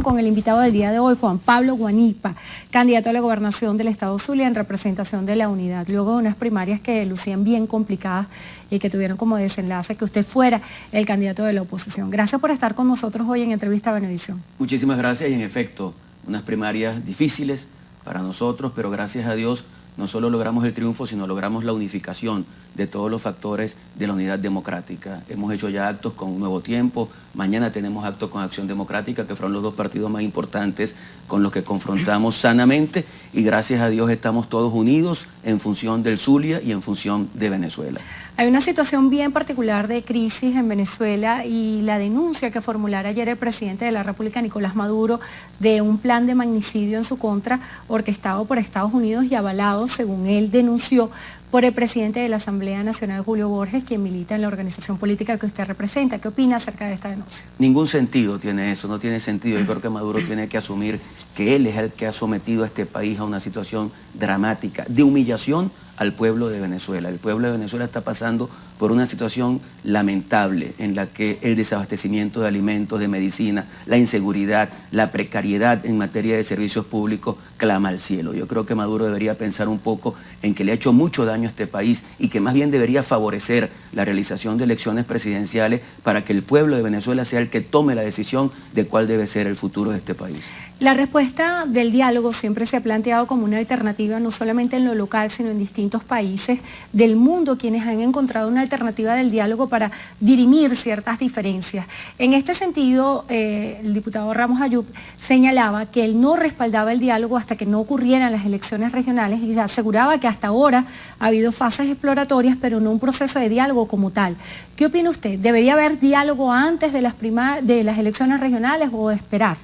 con el invitado del día de hoy, Juan Pablo Guanipa, candidato a la gobernación del estado Zulia en representación de la unidad, luego de unas primarias que lucían bien complicadas y que tuvieron como desenlace que usted fuera el candidato de la oposición. Gracias por estar con nosotros hoy en Entrevista a Venevisión. Muchísimas gracias y en efecto, unas primarias difíciles para nosotros, pero gracias a Dios no solo logramos el triunfo, sino logramos la unificación de todos los factores de la unidad democrática. Hemos hecho ya actos con Nuevo Tiempo, mañana tenemos actos con Acción Democrática, que fueron los dos partidos más importantes con los que confrontamos sanamente, y gracias a Dios estamos todos unidos en función del Zulia y en función de Venezuela. Hay una situación bien particular de crisis en Venezuela y la denuncia que formulara ayer el presidente de la República, Nicolás Maduro, de un plan de magnicidio en su contra, orquestado por Estados Unidos y avalado, según él denunció, por el presidente de la Asamblea Nacional, Julio Borges, quien milita en la organización política que usted representa. ¿Qué opina acerca de esta denuncia? Ningún sentido tiene eso, no tiene sentido. Yo creo que Maduro tiene que asumir que él es el que ha sometido a este país a una situación dramática, de humillación al pueblo de Venezuela. El pueblo de Venezuela está pasando por una situación lamentable en la que el desabastecimiento de alimentos, de medicina, la inseguridad, la precariedad en materia de servicios públicos clama al cielo. Yo creo que Maduro debería pensar un poco en que le ha hecho mucho daño a este país y que más bien debería favorecer la realización de elecciones presidenciales para que el pueblo de Venezuela sea el que tome la decisión de cuál debe ser el futuro de este país. La respuesta del diálogo siempre se ha planteado como una alternativa, no solamente en lo local, sino en distintos países del mundo, quienes han encontrado una alternativa del diálogo para dirimir ciertas diferencias. En este sentido, el diputado Ramos Ayub señalaba que él no respaldaba el diálogo hasta que no ocurrieran las elecciones regionales y aseguraba que hasta ahora ha habido fases exploratorias, pero no un proceso de diálogo como tal. ¿Qué opina usted? ¿Debería haber diálogo antes de las elecciones regionales o esperar?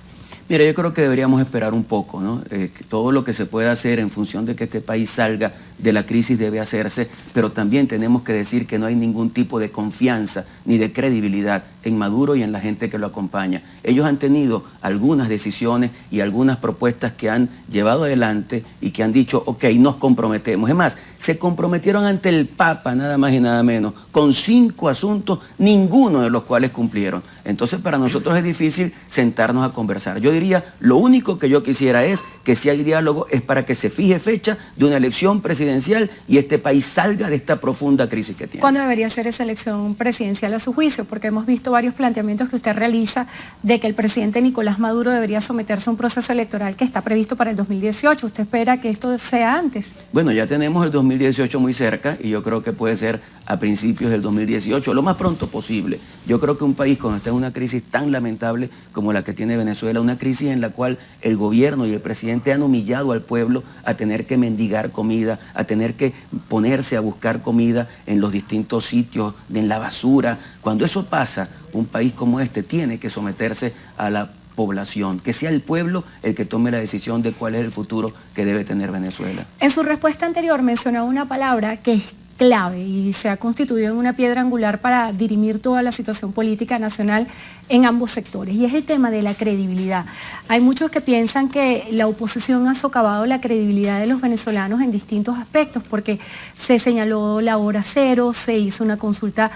Mira, yo creo que deberíamos esperar un poco, ¿no? Todo lo que se pueda hacer en función de que este país salga de la crisis debe hacerse, pero también tenemos que decir que no hay ningún tipo de confianza ni de credibilidad en Maduro y en la gente que lo acompaña. Ellos han tenido algunas decisiones y algunas propuestas que han llevado adelante y que han dicho, ok, nos comprometemos. Es más, se comprometieron ante el Papa, nada más y nada menos, con 5 asuntos, ninguno de los cuales cumplieron. Entonces, para nosotros es difícil sentarnos a conversar. Yo diría, lo único que yo quisiera es que si hay diálogo es para que se fije fecha de una elección presidencial y este país salga de esta profunda crisis que tiene. ¿Cuándo debería ser esa elección presidencial a su juicio? Porque hemos visto varios planteamientos que usted realiza de que el presidente Nicolás Maduro debería someterse a un proceso electoral que está previsto para el 2018. ¿Usted espera que esto sea antes? Bueno, ya tenemos el 2018 muy cerca y yo creo que puede ser a principios del 2018, lo más pronto posible. Yo creo que un país cuando está en una crisis tan lamentable como la que tiene Venezuela, una crisis en la cual el gobierno y el presidente han humillado al pueblo a tener que mendigar comida, a tener que ponerse a buscar comida en los distintos sitios, en la basura. Cuando eso pasa, un país como este tiene que someterse a la población, que sea el pueblo el que tome la decisión de cuál es el futuro que debe tener Venezuela. En su respuesta anterior mencionaba una palabra que es clave y se ha constituido en una piedra angular para dirimir toda la situación política nacional en ambos sectores, y es el tema de la credibilidad. Hay muchos que piensan que la oposición ha socavado la credibilidad de los venezolanos en distintos aspectos, porque se señaló la hora cero, se hizo una consulta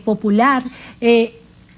popular.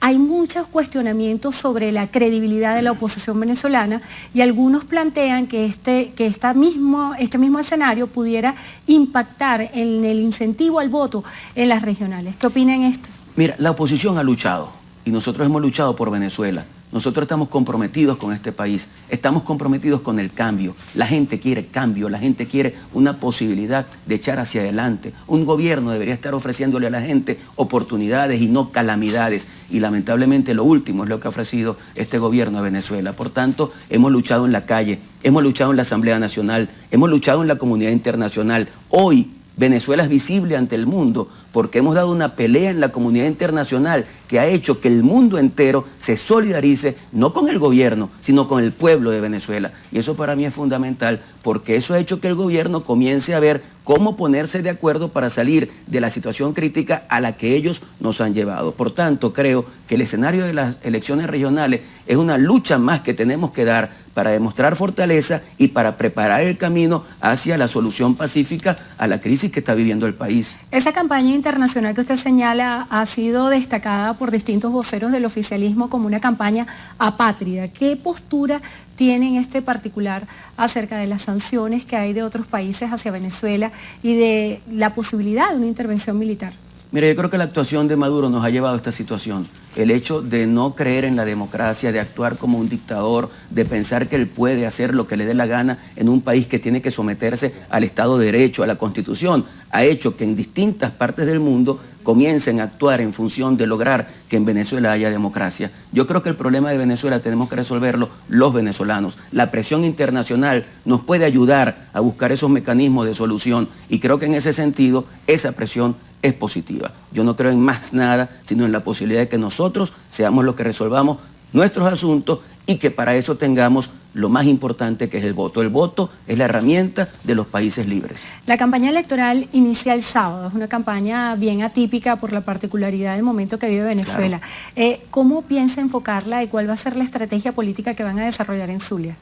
Hay muchos cuestionamientos sobre la credibilidad de la oposición venezolana y algunos plantean que este mismo escenario pudiera impactar en el incentivo al voto en las regionales. ¿Qué opinan esto? Mira, la oposición ha luchado y nosotros hemos luchado por Venezuela. Nosotros estamos comprometidos con este país, estamos comprometidos con el cambio. La gente quiere cambio, la gente quiere una posibilidad de echar hacia adelante. Un gobierno debería estar ofreciéndole a la gente oportunidades y no calamidades. Y lamentablemente lo último es lo que ha ofrecido este gobierno a Venezuela. Por tanto, hemos luchado en la calle, hemos luchado en la Asamblea Nacional, hemos luchado en la comunidad internacional. Hoy Venezuela es visible ante el mundo porque hemos dado una pelea en la comunidad internacional que ha hecho que el mundo entero se solidarice, no con el gobierno, sino con el pueblo de Venezuela. Y eso para mí es fundamental, porque eso ha hecho que el gobierno comience a ver cómo ponerse de acuerdo para salir de la situación crítica a la que ellos nos han llevado. Por tanto, creo que el escenario de las elecciones regionales es una lucha más que tenemos que dar para demostrar fortaleza y para preparar el camino hacia la solución pacífica a la crisis que está viviendo el país. Esa campaña internacional que usted señala ha sido destacada por distintos voceros del oficialismo como una campaña apátrida. ¿Qué postura tienen este particular acerca de las sanciones que hay de otros países hacia Venezuela y de la posibilidad de una intervención militar? Mira, yo creo que la actuación de Maduro nos ha llevado a esta situación. El hecho de no creer en la democracia, de actuar como un dictador, de pensar que él puede hacer lo que le dé la gana en un país que tiene que someterse al Estado de Derecho, a la Constitución, ha hecho que en distintas partes del mundo comiencen a actuar en función de lograr que en Venezuela haya democracia. Yo creo que el problema de Venezuela tenemos que resolverlo los venezolanos. La presión internacional nos puede ayudar a buscar esos mecanismos de solución y creo que en ese sentido esa presión es positiva. Yo no creo en más nada, sino en la posibilidad de que nosotros seamos los que resolvamos nuestros asuntos y que para eso tengamos lo más importante, que es el voto. El voto es la herramienta de los países libres. La campaña electoral inicia el sábado, es una campaña bien atípica por la particularidad del momento que vive Venezuela. Claro. ¿Cómo piensa enfocarla y cuál va a ser la estrategia política que van a desarrollar en Zulia?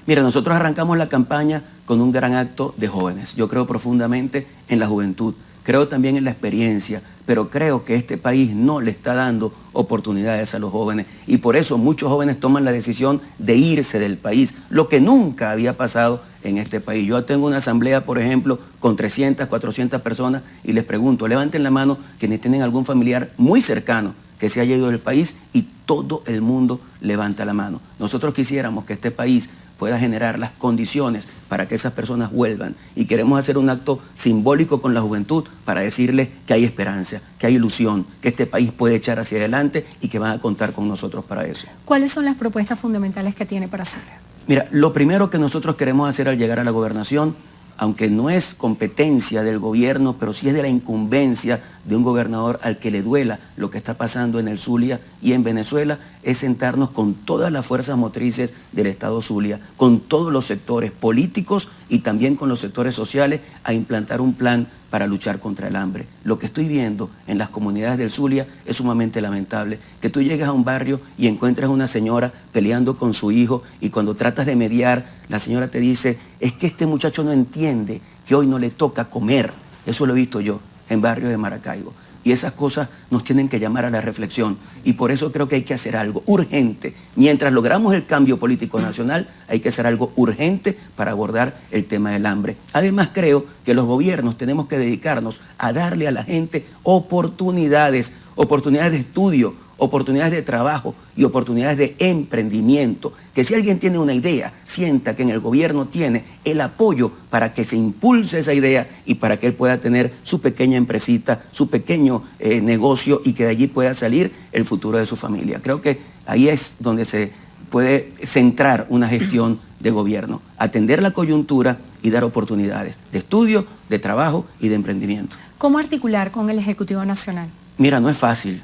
Mira, nosotros arrancamos la campaña con un gran acto de jóvenes. Yo creo profundamente en la juventud. Creo también en la experiencia, pero creo que este país no le está dando oportunidades a los jóvenes y por eso muchos jóvenes toman la decisión de irse del país, lo que nunca había pasado en este país. Yo tengo una asamblea, por ejemplo, con 300, 400 personas y les pregunto, levanten la mano quienes tienen algún familiar muy cercano que se haya ido del país y todo el mundo levanta la mano. Nosotros quisiéramos que este país pueda generar las condiciones para que esas personas vuelvan y queremos hacer un acto simbólico con la juventud para decirles que hay esperanza, que hay ilusión, que este país puede echar hacia adelante y que van a contar con nosotros para eso. ¿Cuáles son las propuestas fundamentales que tiene para Zulia? Mira, lo primero que nosotros queremos hacer al llegar a la gobernación, aunque no es competencia del gobierno, pero sí es de la incumbencia de un gobernador al que le duela lo que está pasando en el Zulia y en Venezuela, es sentarnos con todas las fuerzas motrices del Estado Zulia, con todos los sectores políticos y también con los sectores sociales, a implantar un plan para luchar contra el hambre. Lo que estoy viendo en las comunidades del Zulia es sumamente lamentable, que tú llegues a un barrio y encuentras a una señora peleando con su hijo y cuando tratas de mediar, la señora te dice, es que este muchacho no entiende que hoy no le toca comer. Eso lo he visto yo en barrios de Maracaibo. Y esas cosas nos tienen que llamar a la reflexión. Y por eso creo que hay que hacer algo urgente. Mientras logramos el cambio político nacional, hay que hacer algo urgente para abordar el tema del hambre. Además, creo que los gobiernos tenemos que dedicarnos a darle a la gente oportunidades de estudio, oportunidades de trabajo y oportunidades de emprendimiento. Que si alguien tiene una idea, sienta que en el gobierno tiene el apoyo para que se impulse esa idea y para que él pueda tener su pequeña empresita, su pequeño negocio y que de allí pueda salir el futuro de su familia. Creo que ahí es donde se puede centrar una gestión de gobierno, atender la coyuntura y dar oportunidades de estudio, de trabajo y de emprendimiento. ¿Cómo articular con el Ejecutivo Nacional? Mira, no es fácil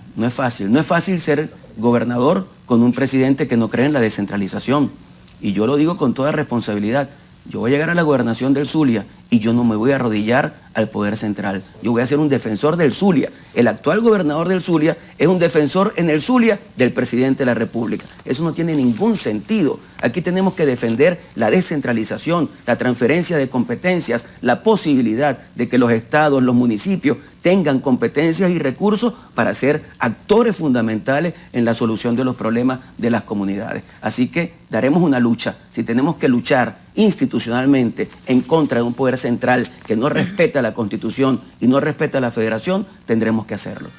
ser gobernador con un presidente que no cree en la descentralización. Y yo lo digo con toda responsabilidad. Yo voy a llegar a la gobernación del Zulia y yo no me voy a arrodillar al poder central. Yo voy a ser un defensor del Zulia. El actual gobernador del Zulia es un defensor en el Zulia del presidente de la República. Eso no tiene ningún sentido. Aquí tenemos que defender la descentralización, la transferencia de competencias, la posibilidad de que los estados, los municipios tengan competencias y recursos para ser actores fundamentales en la solución de los problemas de las comunidades. Así que daremos una lucha. Si tenemos que luchar institucionalmente en contra de un poder central que no respeta la Constitución y no respeta la Federación, tendremos que hacerlo.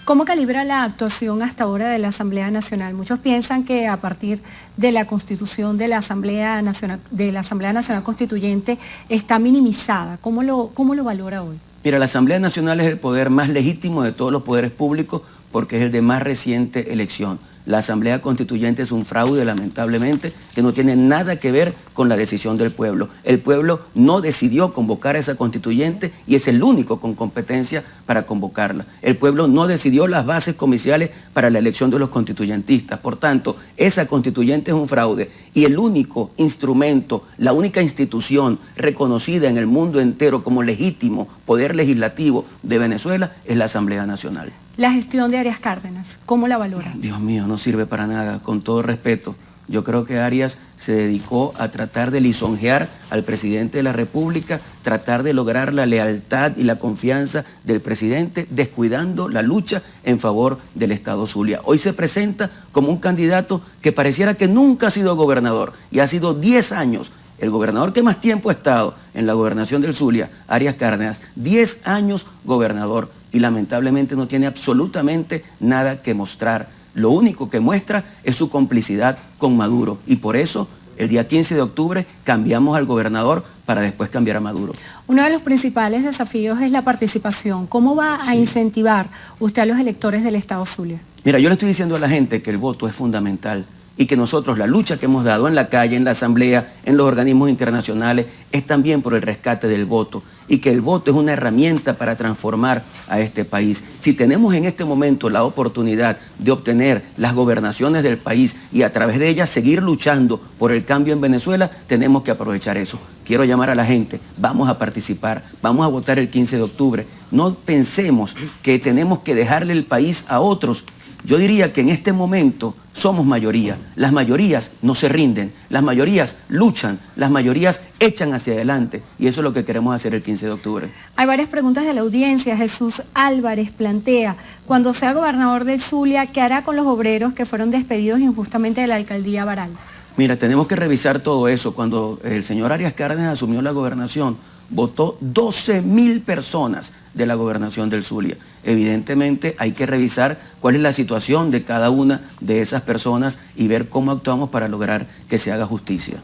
¿Cómo calibra la actuación hasta ahora de la Asamblea Nacional? Muchos piensan que a partir de la constitución de la Asamblea Nacional Constituyente está minimizada. ¿Cómo lo valora hoy? Mira, la Asamblea Nacional es el poder más legítimo de todos los poderes públicos porque es el de más reciente elección. La Asamblea Constituyente es un fraude, lamentablemente, que no tiene nada que ver con la decisión del pueblo. El pueblo no decidió convocar a esa constituyente y es el único con competencia para convocarla. El pueblo no decidió las bases comiciales para la elección de los constituyentistas. Por tanto, esa constituyente es un fraude y el único instrumento, la única institución reconocida en el mundo entero como legítimo poder legislativo de Venezuela es la Asamblea Nacional. La gestión de Arias Cárdenas, ¿cómo la valora? Dios mío, no sirve para nada, con todo respeto. Yo creo que Arias se dedicó a tratar de lisonjear al presidente de la República, tratar de lograr la lealtad y la confianza del presidente, descuidando la lucha en favor del Estado Zulia. Hoy se presenta como un candidato que pareciera que nunca ha sido gobernador y ha sido 10 años. El gobernador que más tiempo ha estado en la gobernación del Zulia, Arias Cárdenas, 10 años gobernador y lamentablemente no tiene absolutamente nada que mostrar. Lo único que muestra es su complicidad con Maduro y por eso el día 15 de octubre cambiamos al gobernador para después cambiar a Maduro. Uno de los principales desafíos es la participación. ¿Cómo va a incentivar usted a los electores del Estado Zulia? Mira, yo le estoy diciendo a la gente que el voto es fundamental y que nosotros la lucha que hemos dado en la calle, en la asamblea, en los organismos internacionales, es también por el rescate del voto y que el voto es una herramienta para transformar a este país. Si tenemos en este momento la oportunidad de obtener las gobernaciones del país y a través de ellas seguir luchando por el cambio en Venezuela, tenemos que aprovechar eso. Quiero llamar a la gente, vamos a participar, vamos a votar el 15 de octubre. No pensemos que tenemos que dejarle el país a otros. Yo diría que en este momento somos mayoría. Las mayorías no se rinden, las mayorías luchan, las mayorías echan hacia adelante y eso es lo que queremos hacer el 15 de octubre. Hay varias preguntas de la audiencia. Jesús Álvarez plantea, cuando sea gobernador del Zulia, ¿qué hará con los obreros que fueron despedidos injustamente de la alcaldía Baral? Mira, tenemos que revisar todo eso. Cuando el señor Arias Cárdenas asumió la gobernación, votó 12.000 personas de la gobernación del Zulia. Evidentemente hay que revisar cuál es la situación de cada una de esas personas y ver cómo actuamos para lograr que se haga justicia.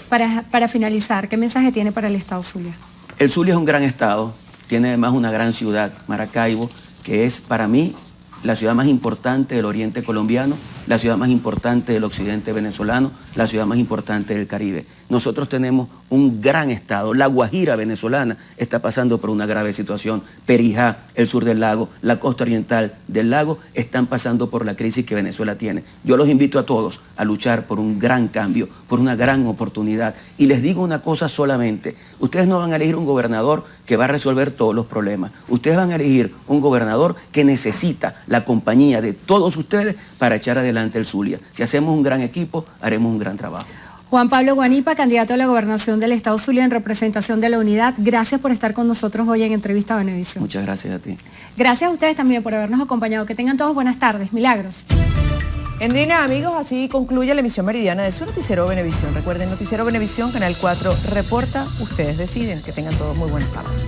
Para finalizar, ¿qué mensaje tiene para el Estado Zulia? El Zulia es un gran estado, tiene además una gran ciudad, Maracaibo, que es para mí la ciudad más importante del oriente colombiano, la ciudad más importante del occidente venezolano, la ciudad más importante del Caribe. Nosotros tenemos un gran estado. La Guajira venezolana está pasando por una grave situación. Perijá, el sur del lago, la costa oriental del lago están pasando por la crisis que Venezuela tiene. Yo los invito a todos a luchar por un gran cambio, por una gran oportunidad. Y les digo una cosa solamente, ustedes no van a elegir un gobernador que va a resolver todos los problemas. Ustedes van a elegir un gobernador que necesita la compañía de todos ustedes para echar adelante el Zulia. Si hacemos un gran equipo, haremos un gran trabajo. Juan Pablo Guanipa, candidato a la gobernación del Estado Zulia en representación de la unidad. Gracias por estar con nosotros hoy en Entrevista a Venevisión. Muchas gracias a ti. Gracias a ustedes también por habernos acompañado. Que tengan todos buenas tardes. Milagros. Endrina, amigos, así concluye la emisión meridiana de su noticiero Venevisión. Recuerden, noticiero Venevisión, Canal 4 reporta, ustedes deciden. Que tengan todos muy buenas tardes.